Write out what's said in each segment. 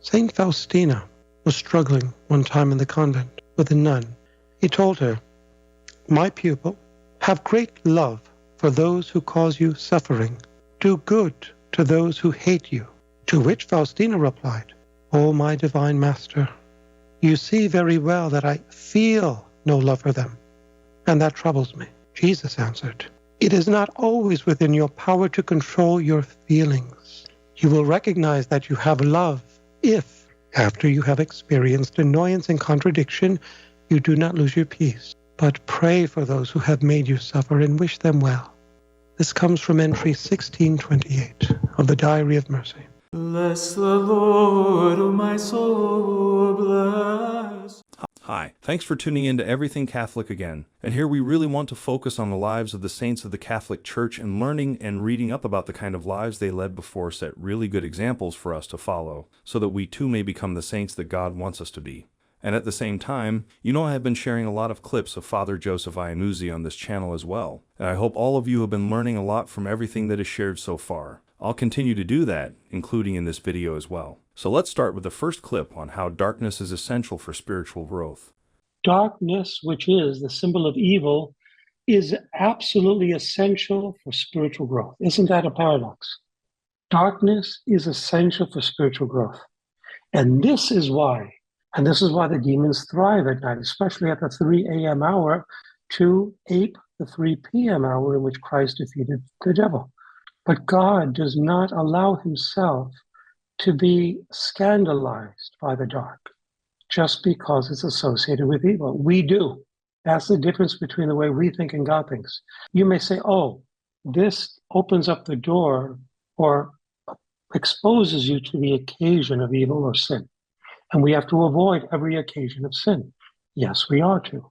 Saint Faustina was struggling one time in the convent with a nun. He told her, "My pupil, have great love for those who cause you suffering. Do good to those who hate you." To which Faustina replied, "O my divine master, you see very well that I feel no love for them, and that troubles me." Jesus answered, "It is not always within your power to control your feelings. You will recognize that you have love if, after you have experienced annoyance and contradiction, you do not lose your peace, but pray for those who have made you suffer and wish them well." This comes from entry 1628 of the Diary of Mercy. Bless the Lord, O my soul, bless. Hi, thanks for tuning in to Everything Catholic again. And here we really want to focus on the lives of the saints of the Catholic Church and learning and reading up about the kind of lives they led before set really good examples for us to follow, so that we too may become the saints that God wants us to be. And at the same time, you know I have been sharing a lot of clips of Father Joseph Iannuzzi on this channel as well. And I hope all of you have been learning a lot from everything that is shared so far. I'll continue to do that, including in this video as well. So let's start with the first clip on how darkness is essential for spiritual growth. Darkness, which is the symbol of evil, is absolutely essential for spiritual growth. Isn't that a paradox? Darkness is essential for spiritual growth. And this is why the demons thrive at night, especially at the 3 a.m. hour to ape the 3 p.m. hour in which Christ defeated the devil. But God does not allow himself to be scandalized by the dark just because it's associated with evil. We do. That's the difference between the way we think and God thinks. You may say, oh, this opens up the door or exposes you to the occasion of evil or sin. And we have to avoid every occasion of sin. Yes, we are to.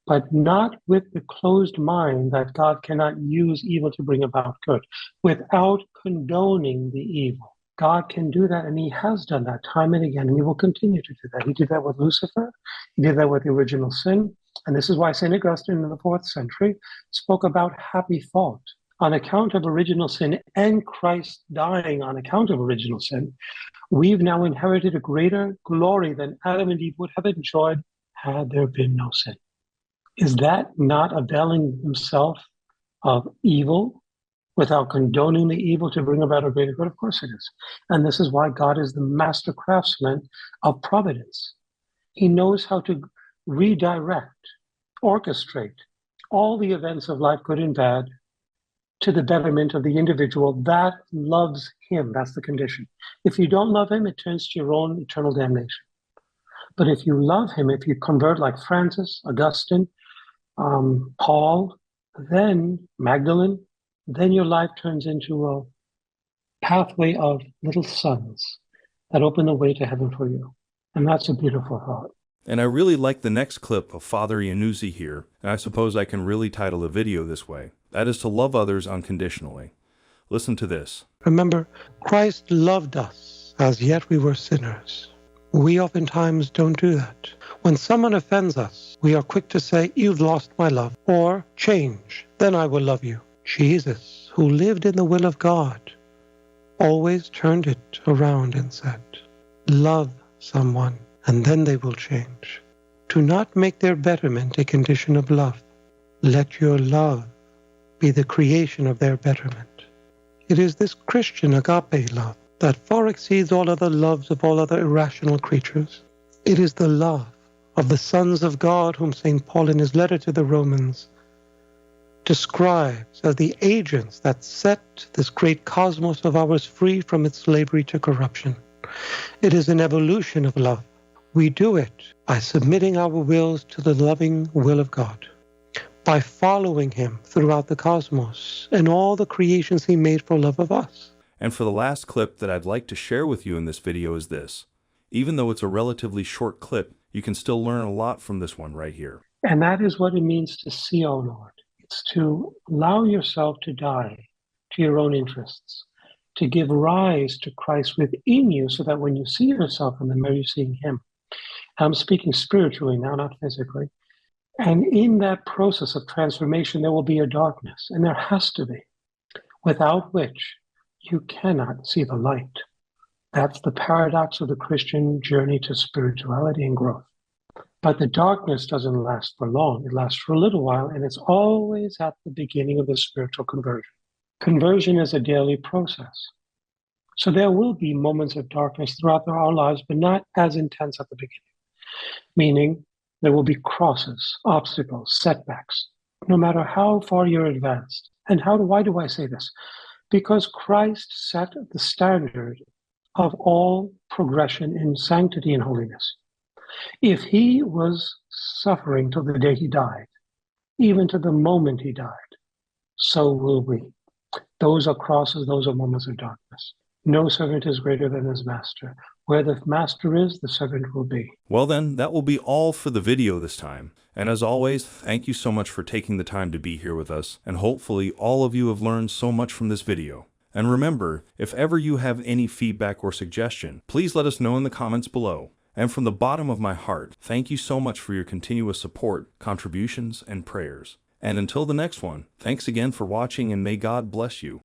But not with the closed mind that God cannot use evil to bring about good, without condoning the evil. God can do that, and he has done that time and again, and he will continue to do that. He did that with Lucifer, he did that with the original sin, and this is why St. Augustine in the 4th century spoke about happy thought. On account of original sin and Christ dying on account of original sin, we've now inherited a greater glory than Adam and Eve would have enjoyed had there been no sin. Is that not availing himself of evil without condoning the evil to bring about a greater good? Of course it is. And this is why God is the master craftsman of providence. He knows how to redirect, orchestrate all the events of life, good and bad, to the betterment of the individual that loves him. That's the condition. If you don't love him, it turns to your own eternal damnation. But if you love him, if you convert like Francis, Augustine, Paul, then Magdalene, then your life turns into a pathway of little suns that open the way to heaven for you. And that's a beautiful thought. And I really like the next clip of Father Iannuzzi here, and I suppose I can really title the video this way. That is to love others unconditionally. Listen to this. Remember, Christ loved us as yet we were sinners. We oftentimes don't do that. When someone offends us, we are quick to say, "You've lost my love," or "Change, then I will love you." Jesus, who lived in the will of God, always turned it around and said, "Love someone, and then they will change. Do not make their betterment a condition of love. Let your love be the creation of their betterment." It is this Christian agape love that far exceeds all other loves of all other irrational creatures. It is the love of the sons of God whom St. Paul in his letter to the Romans describes as the agents that set this great cosmos of ours free from its slavery to corruption. It is an evolution of love. We do it by submitting our wills to the loving will of God, by following him throughout the cosmos and all the creations he made for love of us. And for the last clip that I'd like to share with you in this video is this. Even though it's a relatively short clip, you can still learn a lot from this one right here. And that is what it means to see, O Lord. It's to allow yourself to die to your own interests, to give rise to Christ within you so that when you see yourself in the mirror, you're seeing him. I'm speaking spiritually now, not physically. And in that process of transformation, there will be a darkness, and there has to be, without which you cannot see the light. That's the paradox of the Christian journey to spirituality and growth. But the darkness doesn't last for long. It lasts for a little while, and it's always at the beginning of the spiritual conversion. Conversion is a daily process. So there will be moments of darkness throughout our lives, but not as intense at the beginning. Meaning there will be crosses, obstacles, setbacks, no matter how far you're advanced. And why do I say this? Because Christ set the standard of all progression in sanctity and holiness. If he was suffering till the day he died, even to the moment he died, so will we. Those are crosses, those are moments of darkness. No servant is greater than his master. Where the master is, the servant will be. Well then, that will be all for the video this time. And as always, thank you so much for taking the time to be here with us, and hopefully all of you have learned so much from this video. And remember, if ever you have any feedback or suggestion, please let us know in the comments below. And from the bottom of my heart, thank you so much for your continuous support, contributions, and prayers. And until the next one, thanks again for watching, and may God bless you.